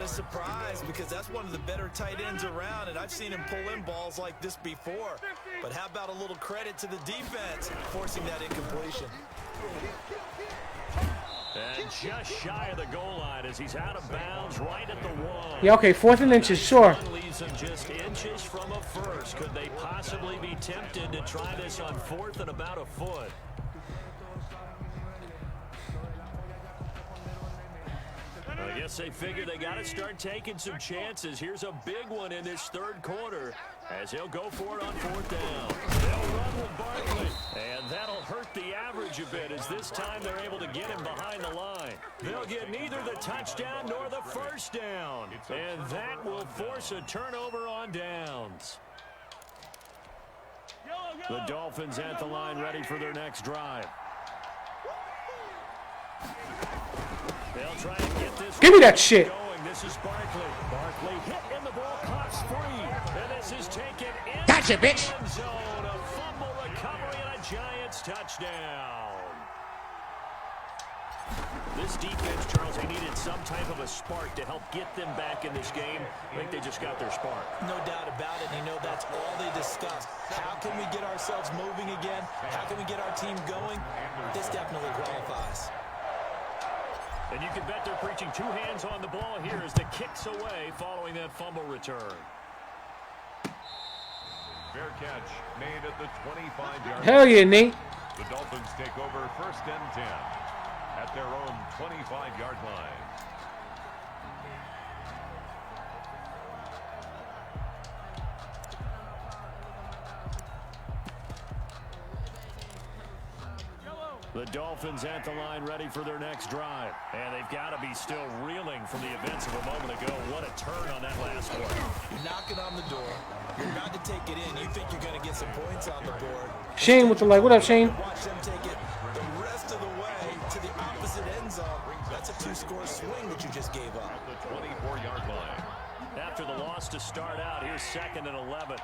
a surprise because that's one of the better tight ends around, and I've seen him pull in balls like this before. But how about a little credit to the defense forcing that incompletion? And just shy of the goal line as he's out of bounds right at the 1. Yeah, okay, 4th and inches, sure. Leaves them just inches from a first. Could they possibly be tempted to try this on 4th and about a foot? I guess they figure they got to start taking some chances. Here's a big one in this 3rd quarter as he'll go for it on 4th down. They'll run with Barkley, and that'll hurt the average a bit as this time they're able to get him behind the line. They'll get neither the touchdown nor the 1st down, and that will force a turnover on downs. The Dolphins at the line ready for their next drive. They'll try and get this. Give me that shit. Going. This is Barkley. Barkley hit and the ball pops free. And this is taken in Gotcha, bitch. the end zone. A fumble recovery and a Giants touchdown. This defense, Charles, they needed some type of a spark to help get them back in this game. I think they just got their spark. No doubt about it. You know, that's all they discussed. How can we get ourselves moving again? How can we get our team going? This definitely qualifies. And you can bet they're preaching 2 hands on the ball here as the kick's away following that fumble return. Fair catch made at the 25-yard line. Hell yeah, Nate. The Dolphins take over 1st and 10 at their own 25-yard line. The Dolphins at the line ready for their next drive. And they've got to be still reeling from the events of a moment ago. What a turn on that last one. You're knocking on the door. You're about to take it in. You think you're going to get some points on the board. Shane with the like. What up, Shane? Watch them take it the rest of the way to the opposite end zone. That's a 2-score swing that you just gave up. At the 24-yard line. After the loss to start out, here's 2nd and 11.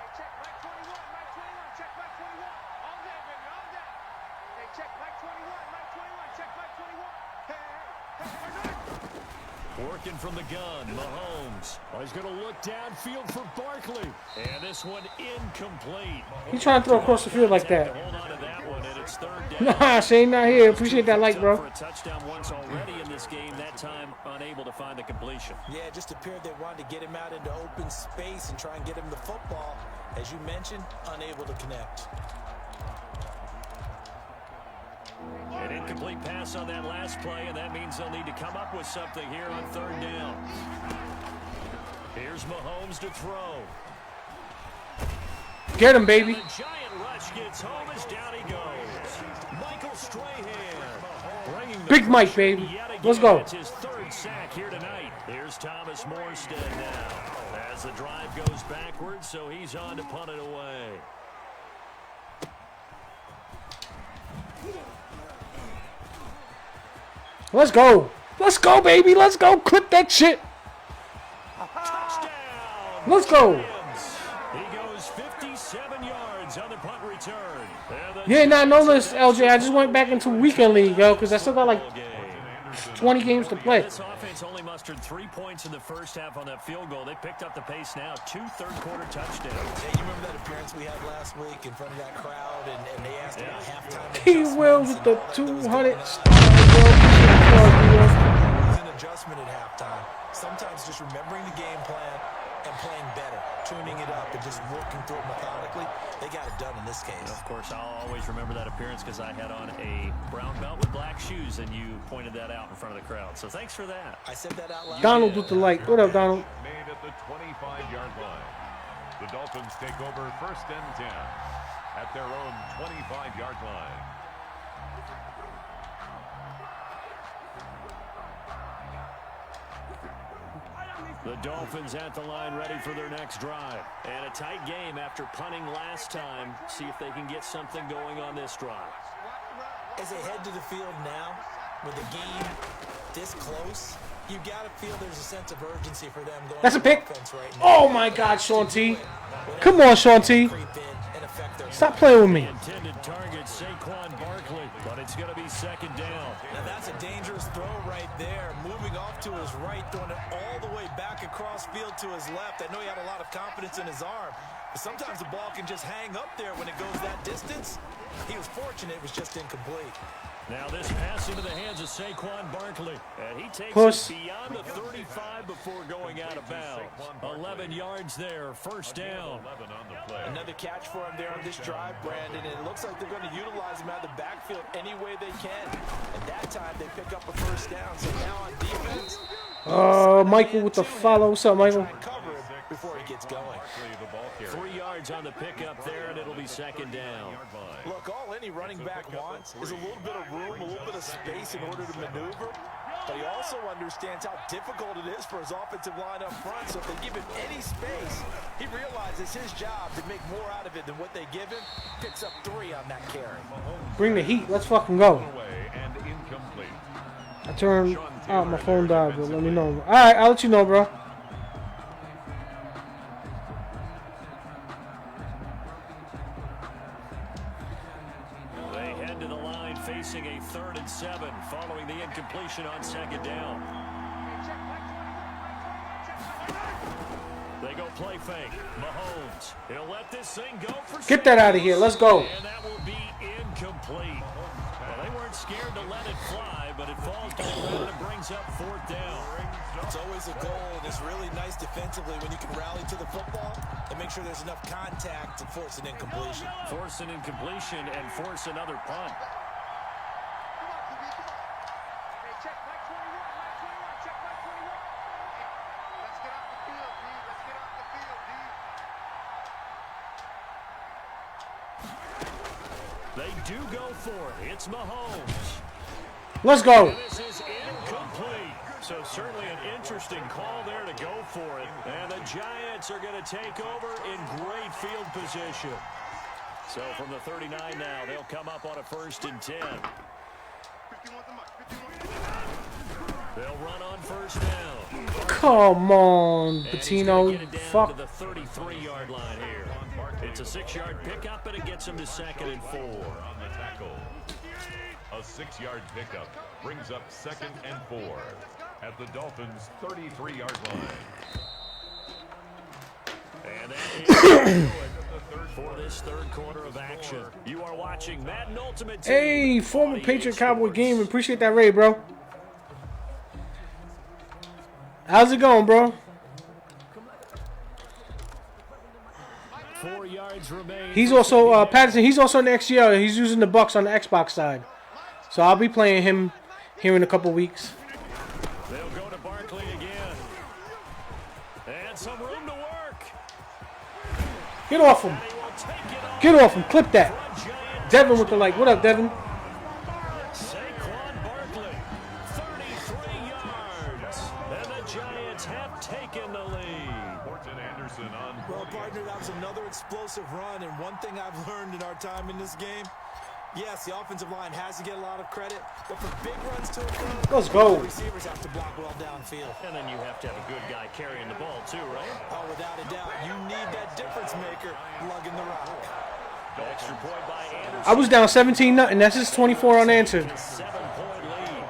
Working from the gun, Mahomes. Oh, he's going to look downfield for Barkley. And this one incomplete. He's trying to throw across the field like that. Hold on to that one, and it's 3rd down. Nah, Shane not here. Appreciate that like, bro. For a touchdown once already in this game, that time unable to find the completion. Yeah, it just appeared they wanted to get him out into open space and try and get him the football. As you mentioned, unable to connect. An incomplete pass on that last play, and that means they'll need to come up with something here on 3rd down. Here's Mahomes to throw. Get him, baby. The giant rush gets home as down he goes. Michael Strahan. Big Mike, baby. Let's go. It's his 3rd sack here tonight. Here's Thomas Morstead now. As the drive goes backwards, so he's on to punt it away. Let's go. Let's go, baby. Let's go. Clip that shit. Touchdown. Let's go. He goes 57 yards on the punt return. Yeah, nah, no list, LJ. I just went back into weekend league, yo, because I still got like 20 games to play. This offense only mustered 3 points in the first half on that field goal. They picked up the pace now. 2 third-quarter touchdowns. Hey, you remember that appearance we had last week in front of that crowd, and they asked about halftime He will with the 200 an adjustment at halftime. Sometimes just remembering the game plan and playing better, tuning it up, and just working through it methodically. They got it done in this case. And of course, I'll always remember that appearance because I had on a brown belt with black shoes, and you pointed that out in front of the crowd. So thanks for that. I said that out loud. Donald with the like. What up, Donald? Made at the 25-yard line. The Dolphins take over 1st and 10 at their own 25-yard line. The Dolphins at the line ready for their next drive. And a tight game after punting last time. See if they can get something going on this drive. As they head to the field now, with the game this close, you got to feel there's a sense of urgency for them going. That's a pick. Right now. Oh, my God, Sean T. Come on, Sean T. Stop playing with me. Intended target Saquon Barkley, but it's going to be 2nd down. Now that's a dangerous throw right there. Moving off to his right, throwing it all the way back across field to his left. I know he had a lot of confidence in his arm, but sometimes the ball can just hang up there when it goes that distance. He was fortunate it was just incomplete. Now this pass into the hands of Saquon Barkley. And he takes Puss. it beyond the 35 before going out of bounds. 11 yards there, first down. Another catch for him there on this drive, Brandon. And it looks like they're going to utilize him out of the backfield any way they can. And that time they pick up a first down. So now on defense. Michael with the follow. What's up, Michael? Cover him before he gets going. 3 yards on the pickup there, and it'll be second down. Look, all any running back wants is a little bit of room, a little bit of space in order to maneuver. But he also understands how difficult it is for his offensive line up front. So if they give him any space, he realizes his job to make more out of it than what they give him. Picks up 3 on that carry. Bring the heat. Let's fucking go. I turned out, my phone died, but let me know. All right, I'll let you know, bro. They head to the line facing a 3rd and 7 following the incompletion on second down. They go play fake. Mahomes. He'll let this thing go for Get that out of here. Let's go. And that will be incomplete. Well, they weren't scared to let it fly, but it falls to the ground and brings up 4th down. It's always a goal, and it's really nice defensively when you can rally to the football and make sure there's enough contact to force an incompletion. Force an incompletion and force another punt. They do go for it. It's Mahomes. Let's go. And this is incomplete. So certainly an interesting call there to go for it. And the Giants are going to take over in great field position. So from the 39 now, they'll come up on a 1st and 10. They'll run on 1st down. Come on, Patino. Fuck. The 33-yard line here. It's a 6-yard pickup, and it gets him to 2nd and 4. On the tackle. A 6-yard pickup brings up 2nd and 4 at the Dolphins' 33-yard line. And that is for this 3rd quarter of action. You are watching Madden Ultimate Team. Hey, former Patriot Cowboy game. Appreciate that raid, bro. How's it going, bro? 4 yards remain. He's also Patterson. He's also in the XGL. He's using the Bucks on the Xbox side, so I'll be playing him here in a couple weeks. They'll go to Barkley again, and some room to work. Get off him. Get off him. Clip that. Devin with the like. What up, Devin? Saquon Barkley, 33 yards, and the Giants have taken the lead. Well, partner, that was another explosive run, and one thing I've learned in our time in this game, yes, the offensive line has to get a lot of credit, but for big runs to occur, Let's go. the receivers have to block well downfield. And then you have to have a good guy carrying the ball too, right? Oh, without a doubt, you need that difference maker lugging the rock. Extra point by Anderson. I was down 17-0. That's just 24 unanswered. 7-point lead.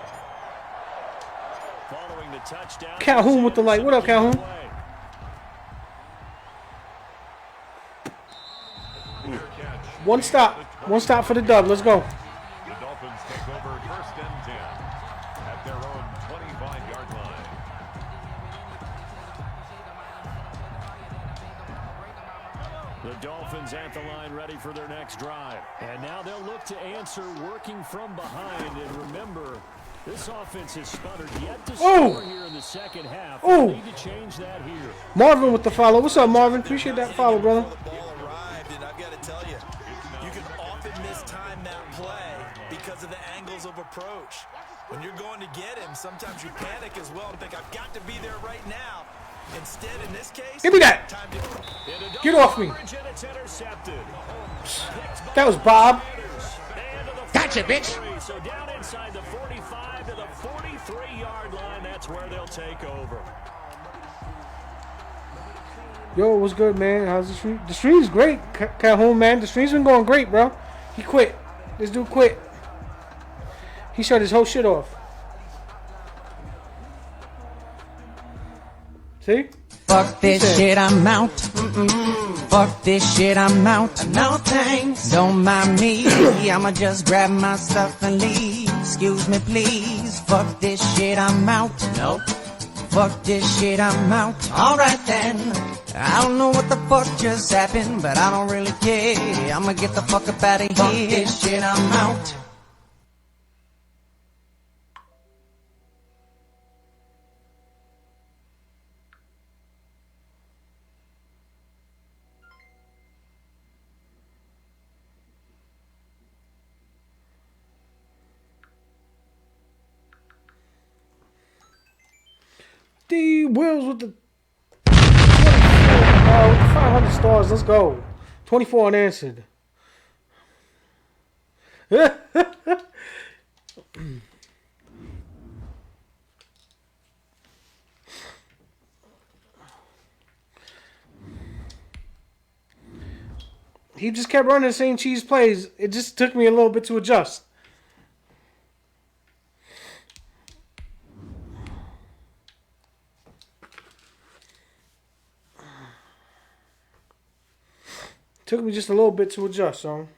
Following the touchdown. Calhoun with the light. What up, Calhoun? One stop. One stop for the dub. Let's go. The Dolphins take over 1st and 10 at their own 25-yard line. The Dolphins at the line ready for their next drive. And now they'll look to answer working from behind. And remember, this offense has sputtered yet to score here in the second half. They need to change that here. Marvin with the follow. What's up, Marvin? Appreciate that follow, brother. The ball arrived, and I've got to tell you, you can often mistime that play because of the angles of approach. When you're going to get him, sometimes you panic as well and think, I've got to be there right now. Instead, in this case, give me that. Get off me. That was Bob. Gotcha, bitch. So down inside the 45 to the 43-yard line, that's where they'll take over. Yo, what's good, man? How's the stream? The stream's great, Calhoun, man. The stream's been going great, bro. He quit. This dude quit. He shut his whole shit off. See? Fuck this shit, I'm out. Fuck this shit, I'm out. No thanks. Don't mind me. I'ma just grab my stuff and leave. Excuse me, please. Fuck this shit, I'm out. Nope. Fuck this shit, I'm out. Alright then. I don't know what the fuck just happened, but I don't really care. I'ma get the fuck up out of here. Fuck this shit, I'm out. D Wills with the 500 stars. Let's go. 24 unanswered. He just kept running the same cheese plays. It just took me a little bit to adjust. Took me just a little bit to adjust, so.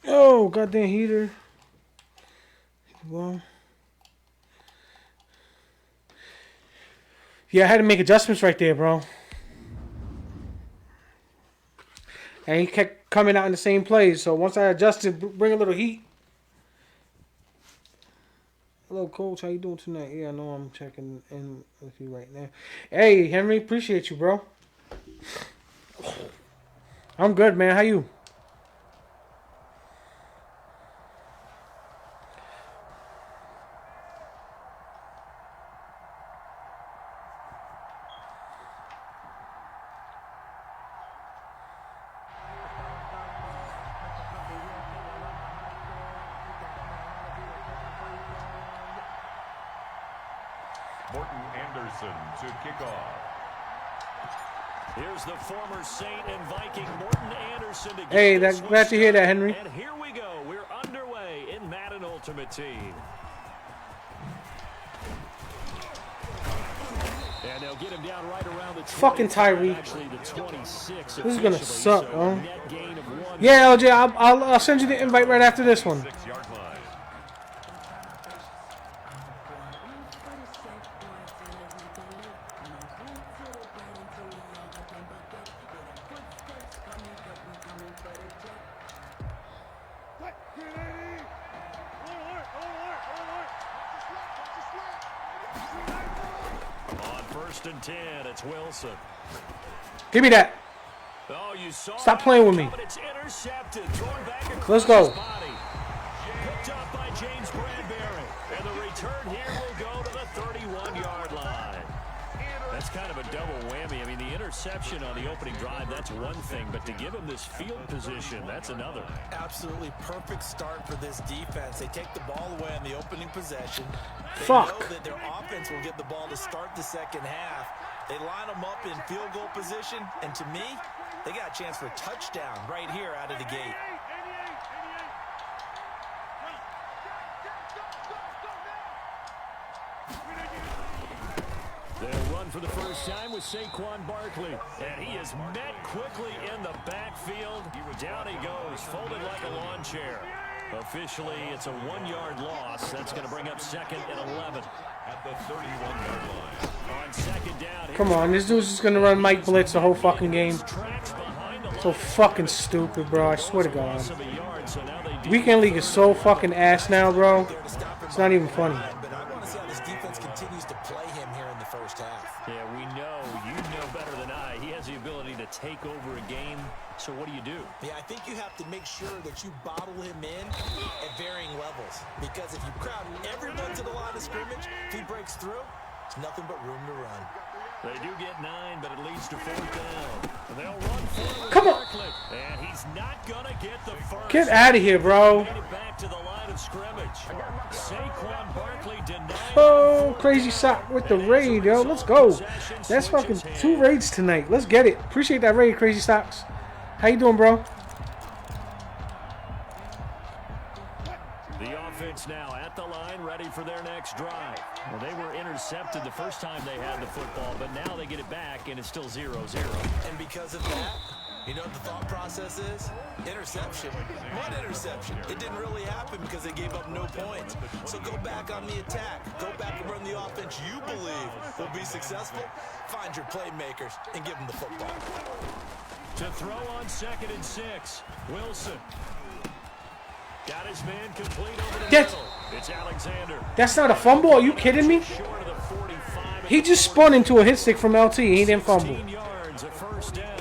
Oh, goddamn heater. Well. Yeah, I had to make adjustments right there, bro. And he kept coming out in the same plays. So once I adjusted, bring a little heat. Hello, Coach. How you doing tonight? Yeah, I know I'm checking in with you right now. Hey, Henry. Appreciate you, bro. I'm good, man. How you? To kick off. Here's the former Saint and Viking Morton Anderson. Hey, glad to hear that, Henry. And here we go. We're underway in Madden Ultimate Team. And they'll get him down right around the fucking Tyree. Actually, the 26 this is gonna suck, so bro. net gain of 1. Yeah, LJ, I'll send you the invite right after this one. 6-yard line. And 10, it's Wilson. Give me that. Oh, you saw Stop playing with me. But it's intercepted. Thrown back Let's go. Picked up by James Bradbury. And the return here will go to the 31-yard line. That's kind of a double whammy. I mean, the interception on the opening drive, that's one thing. But to give him this field position, that's another. Absolutely perfect start for this defense. They take the ball away on the opening possession. They know that their offense will get the ball to start the second half. They line them up in field goal position, and to me, they got a chance for a touchdown right here out of the gate. They'll run for the first This time with Saquon Barkley. And he is met quickly in the backfield. Down he goes, folded like a lawn chair. Officially, it's a 1-yard loss. That's going to bring up 2nd and 11. At the 31-yard line. On 2nd down. Come on, this dude's just gonna run Mike Blitz the whole fucking game. So fucking stupid, bro. I swear to God. Weekend League is so fucking ass now, bro. It's not even funny. But I want to see how this defense continues to play him here in the first half. Yeah, we know. You know better than I. He has the ability to take over a game. So what do? Yeah, I think you have to make sure that you bottle him in at varying levels. Because if you crowd everyone to the line of scrimmage, if he breaks through, it's nothing but room to run. They do get 9, but it leads to 4th down. And they'll run forward. Come on. And he's not going to get the first. Get out of here, bro. Back to the line of scrimmage. Saquon Barkley denied. Oh, Crazy Sock with the raid, yo. Let's go. That's fucking 2 raids tonight. Let's get it. Appreciate that raid, Crazy Socks. How you doing, bro? The offense now at the line, ready for their next drive. Well, they were intercepted the first time they had the football, but now they get it back, and it's still 0-0. And because of that, you know what the thought process is? Interception. One interception. It didn't really happen because they gave up no points. So go back on the attack. Go back and run the offense you believe will be successful. Find your playmakers and give them the football. To throw on 2nd and 6, Wilson. Got his man complete over the middle. It's Alexander. That's not a fumble. Are you kidding me? Short of the 45. He just spun into a hit stick from LT. He didn't fumble. 16 yards, a first down.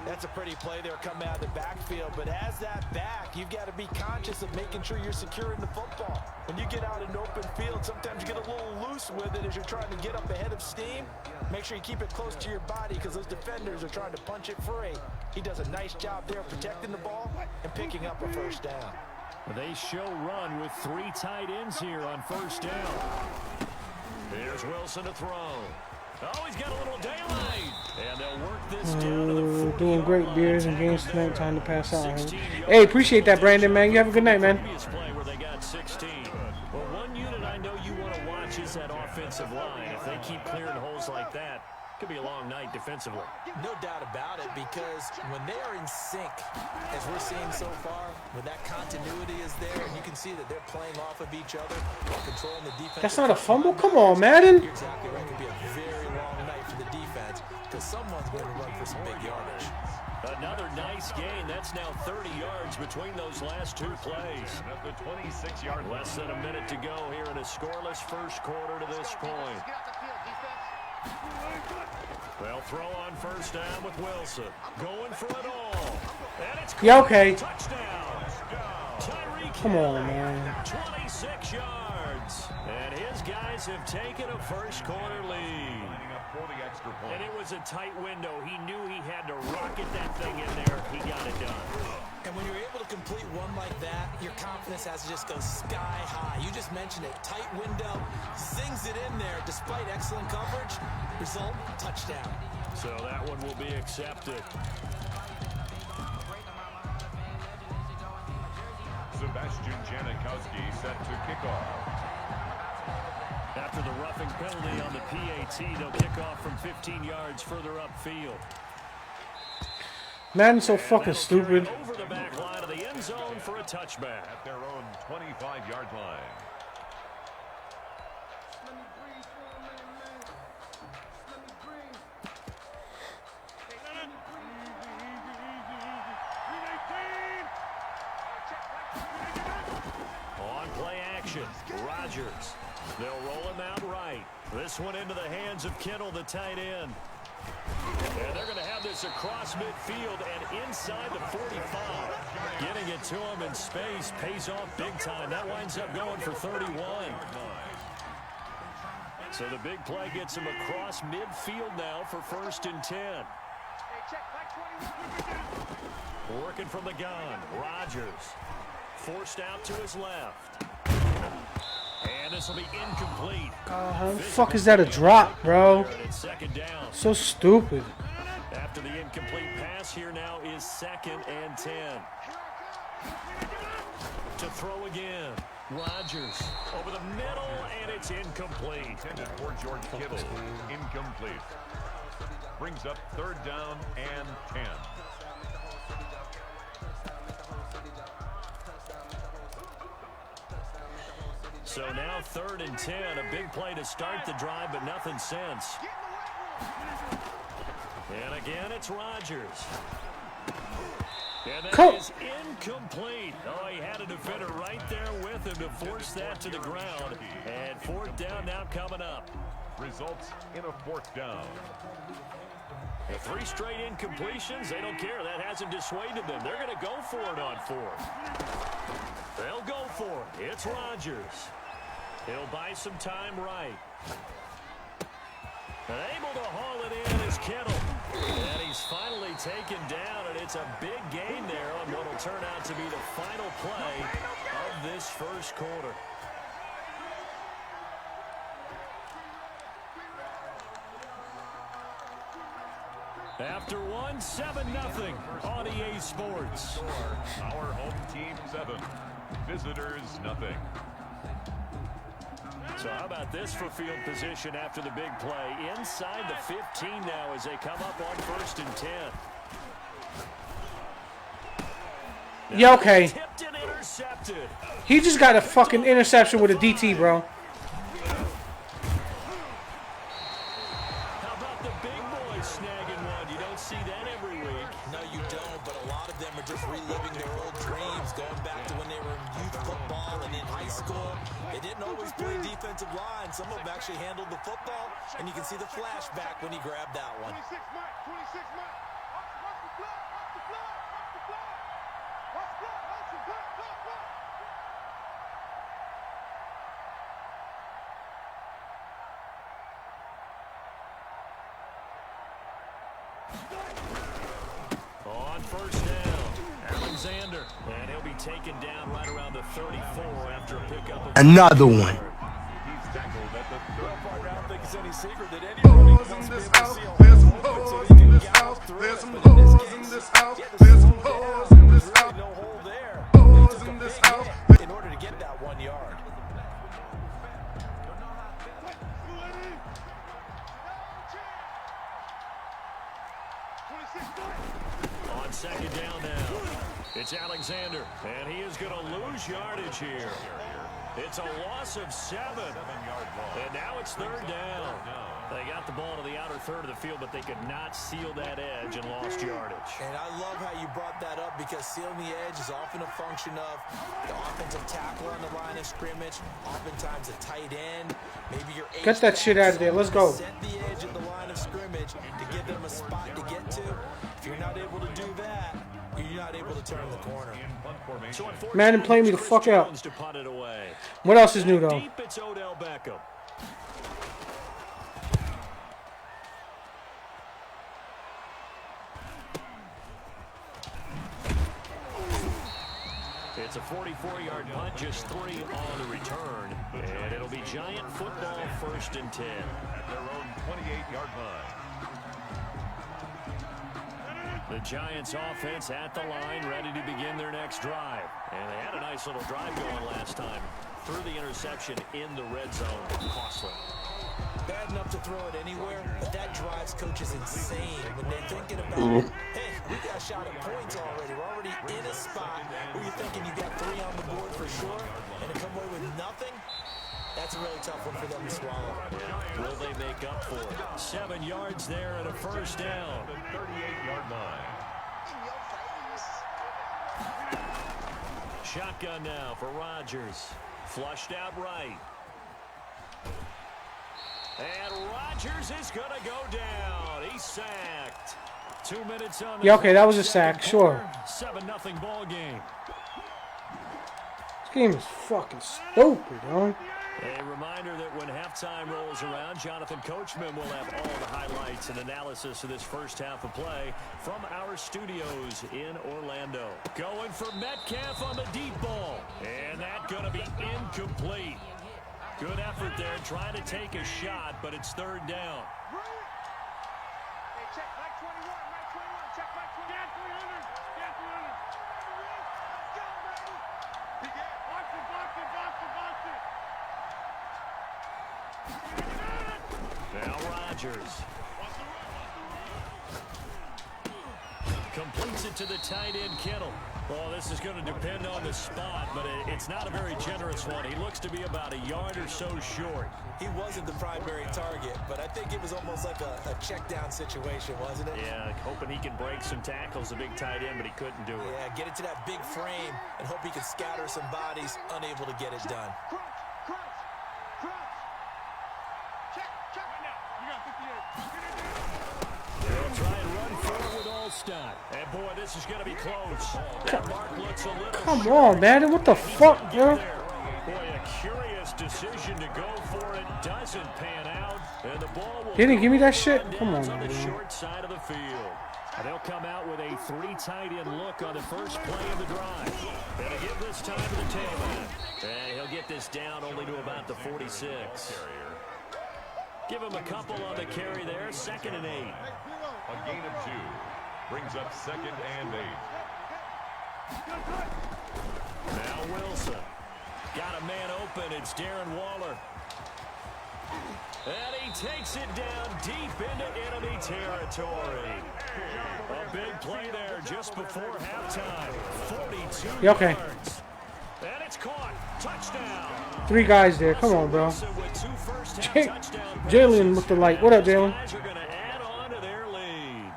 That's a pretty play there coming out of the backfield. But as that back, you've got to be conscious of making sure you're securing the football. When you get out in open field, sometimes you get a little loose with it as you're trying to get up ahead of steam. Make sure you keep it close to your body because those defenders are trying to punch it free. He does a nice job there protecting the ball and picking up a first down. They show run with 3 tight ends here on first down. There's Wilson to throw. Oh, he's got a little daylight. And they'll work this down to the 40-yard Doing great line. beers and games tonight. Time to pass out. Hey, appreciate that, Brandon, man. You have a good night, man. Previous play where they got 16. Well, one unit I know you want to watch is that offensive line. If they keep clearing holes like that, it could be a long night defensively. No doubt about it, because when they are in sync, as we're seeing so far, when that continuity is there, and you can see that they're playing off of each other, controlling the defense. That's not a fumble? Come on, Madden. You're exactly right. It could be a very long night for the defense, because someone's going to run for some big yardage. Another nice gain. That's now 30 yards between those last 2 plays. At the 26-yard line. Less than a minute to go here in a scoreless first quarter to this point. They'll throw on first down with Wilson. Going for it all. And it's Yeah, okay. touchdown. Tyreek Come on, Hill, man. 26 yards. And his guys have taken a first quarter lead. Lining up for the extra point. And it was a tight window. He knew he had to rocket that thing in there. He got it done. And when you're able to complete one like that, your confidence has to just go sky high. You just mentioned it. Tight window, sings it in there despite excellent coverage. Result, touchdown. So that one will be accepted. Sebastian Janikowski set to kick off. After the roughing penalty on the PAT, they'll kick off from 15 yards further upfield. Madden's so fucking stupid. Over the back line of the end zone for a touchback. At their own 25-yard line. On play action, Rodgers. They'll roll him out right. This one into the hands of Kittle, the tight end. And they're going to have this across midfield and inside the 45. Getting it to him in space pays off big time. That winds up going for 31. So the big play gets him across midfield now for 1st and 10. Working from the gun, Rodgers. Forced out to his left. And this will be incomplete. How the fuck is that a drop, bro? It's 2nd down. So stupid. After the incomplete pass, here now is 2nd and 10. To throw again. Rodgers over the middle, and it's incomplete. Intended for George Kittle. Incomplete. Brings up 3rd down and 10. So now 3rd and 10. A big play to start the drive, but nothing since. And again, it's Rodgers. And that is incomplete. Oh, he had a defender right there with him to force that to the ground. And 4th down now coming up. Results in a 4th down. The 3 straight incompletions, they don't care. That hasn't dissuaded them. They're going to go for it on 4th. They'll go for it. It's Rodgers. He'll buy some time right. And able to haul it in is Kittle. And he's finally taken down, and it's a big gain there on what will turn out to be the final play of this first quarter. After one, 7-0 on EA Sports. Our home team 7, visitors nothing. So how about this for field position after the big play? Inside the 15 now as they come up on 1st and 10. Yeah, okay. Tipped and intercepted. He just got a fucking interception with a DT, bro. How about the big boys snagging one? You don't see that every week. No, you don't, but a lot of them are just reliving their old dreams, going back to when they were in youth football and in high school. They didn't always play defensive line. Some of them actually handled the football, and you can see the flashback when he grabbed that one. 26 Mike, 26 Mike. Watch the block, watch the block, watch the block. Watch the block, watch the block, block, block. On 1st down, Alexander. And he'll be taken down right around the 34 after a pickup of Another one. He's tackled at the 34. I don't think it's any secret that anybody wants to be able to see a There's some hole open so hoes he in can this gallop house. through There's it. some But in this hoes in case, this house. he had to There's some slow down. hoes in this There's really house. no hole there. Hoes He took in a this big house. hit in order to get that 1 yard. on 2nd down now. It's Alexander, and he is going to lose yardage here. It's a loss of 7. And now it's 3rd down. They got the ball to the outer third of the field, but they could not seal that edge and lost yardage. And I love how you brought that up because sealing the edge is often a function of the offensive tackle on the line of scrimmage, oftentimes a tight end. Maybe your Get that shit out of there. Let's go. Set the edge of the line of scrimmage to give them a spot to get to. If you're not able to do that, you're not able to turn the corner. So Madden, play me the Chris fuck out. Jones to punt it away. What else is new, though? Deep, it's Odell Beckham. It's a 44-yard punt, just 3 on the return. And it'll be Giant football 1st and 10. At their own 28-yard line. The Giants offense at the line, ready to begin their next drive. And they had a nice little drive going last time. Threw the interception in the red zone. Costly. Bad enough to throw it anywhere, but that drives coaches insane when they're thinking about, hey, we got a shot at points already. We're already in a spot where you're thinking you got 3 on the board for sure, and to come away with nothing, that's a really tough one for them to swallow. Yeah. Will they make up for it? 7 yards there and a 1st down. The 38-yard line. Shotgun now for Rodgers. Flushed out right. And Rodgers is going to go down. He's sacked. 2 minutes on the Yeah, okay, that was a sack, sure. 7-0 ball game. This game is fucking stupid, dog. A reminder that when halftime rolls around, Jonathan Coachman will have all the highlights and analysis of this first half of play from our studios in Orlando. Going for Metcalf on the deep ball. And that going to be incomplete. Good effort there, trying to take a shot, but it's 3rd down. Hey, check Mike 21, Mike 21, check Mike 21. Get 300, get 300. Let's go, baby. Watch it, watch it, watch it. Now Rodgers. Completes it to the tight end, Kittle. Well, this is going to depend on the spot, but it's not a very generous one. He looks to be about a yard or so short. He wasn't the primary target, but I think it was almost like a check down situation, wasn't it? Yeah, hoping he can break some tackles, a big tight end, but he couldn't do it. Yeah, get it to that big frame and hope he can scatter some bodies, unable to get it done. Check right now. You got 58. They'll try and run forward with Allstott. And boy, this is going to be close. That mark looks a little Come on, man. What the fuck, bro? Boy, a curious decision to go for it. Doesn't pan out. And the ball will Didn't he give me that shit? down Come on, the man. short side of the field. And they'll come out with a 3 tight end look on the first play of the drive. Gonna give this time to the tailback. And he'll get this down only to about the 46. Give him a couple on the carry there. 2nd and 8. A gain of 2 brings up 2nd and 8. Now Wilson. Got a man open. It's Darren Waller. And he takes it down deep into enemy territory. A big play there just before halftime. 42 Yeah, okay. yards. And it's caught. Touchdown. 3 guys there. Come on, bro. Wilson with 2 first-half Jay- touchdown Jalen looked passes. alike. What up, Jalen? Guys are going to add on to their lead.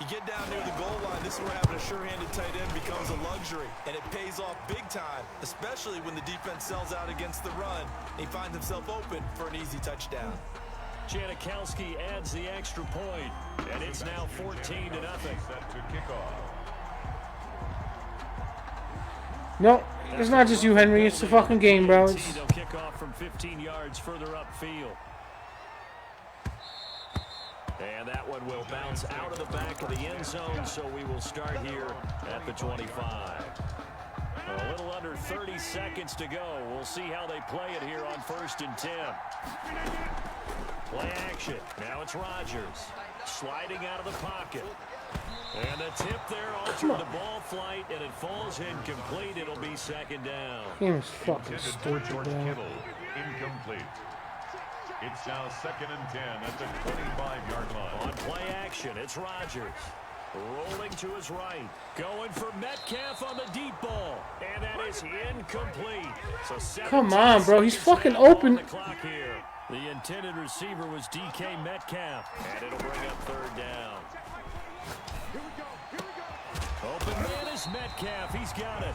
You get down near the goal line, this is where having a sure-handed tight end becomes a luxury, and it pays off big time, especially when the defense sells out against the run. He finds himself open for an easy touchdown. Janikowski adds the extra point, and it's now 14-0. Set to kick off. No, it's not just you, Henry. It's the fucking game, bro. It's... They'll kick off from 15 yards further upfield. And that one will bounce out of the back of the end zone, so we will start here at the 25. A little under 30 seconds to go. We'll see how they play it here on 1st and 10. Play action. Now it's Rodgers. Sliding out of the pocket. And a tip there altered the ball flight, and it falls incomplete. It'll be 2nd down. Game is fucking Intended for stupid, George bro. Kittle. Incomplete. It's now 2nd and 10 at the 25-yard line. On play action, it's Rodgers. Rolling to his right. Going for Metcalf on the deep ball. And that is incomplete. So Come on, bro. He's 17 fucking seconds open. on the clock here. The intended receiver was DK Metcalf. And it'll bring up 3rd down. Open man is Metcalf. He's got it.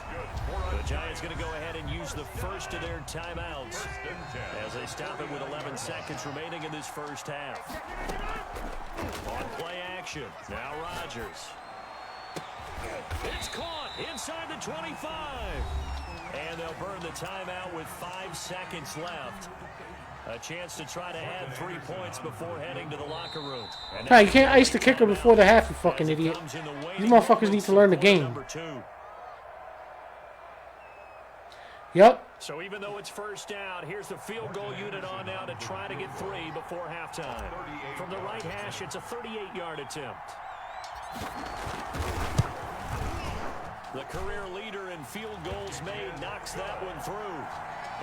The Giants going to go ahead and use the first of their timeouts as they stop it with 11 seconds remaining in this first half. On play action. Now Rodgers. It's caught inside the 25. And they'll burn the timeout with 5 seconds left. A chance to try to add 3 points before heading to the locker room. Nah, you can't ice the kicker before the half, you fucking idiot. These motherfuckers need to learn the game. Yep. So even though it's 1st down, here's the field goal unit on now to try to get 3 before halftime. From the right hash, it's a 38-yard attempt. The career leader in field goals made knocks that one through.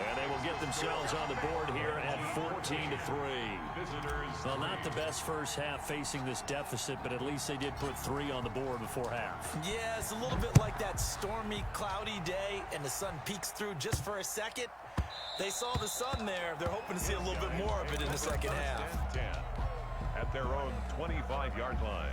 And they will get themselves on the board here at 14-3. Well, not the best first half facing this deficit, but at least they did put 3 on the board before half. Yeah, it's a little bit like that stormy, cloudy day, and the sun peeks through just for a second. They saw the sun there. They're hoping to see a little bit more of it in the second half. 10 at their own 25-yard line.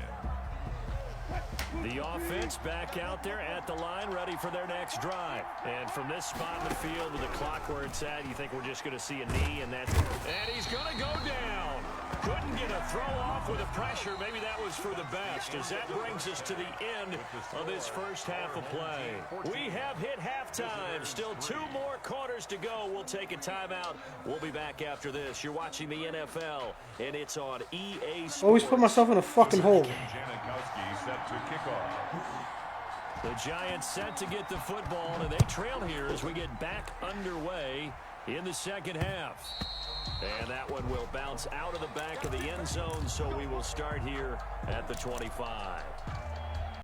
The offense back out there at the line, ready for their next drive. And from this spot in the field with the clock where it's at, you think we're just going to see a knee, and that's it. And he's going to go down. Couldn't get a throw off with the pressure. Maybe that was for the best, as that brings us to the end of this first half of play. We have hit halftime. Still 2 more quarters to go. We'll take a timeout. We'll be back after this. You're watching the NFL, and it's on EA Sports. Always put myself in a fucking hole. Janikowski set to kick off. The Giants set to get the football, and they trail here as we get back underway in the second half. And that one will bounce out of the back of the end zone, so we will start here at the 25.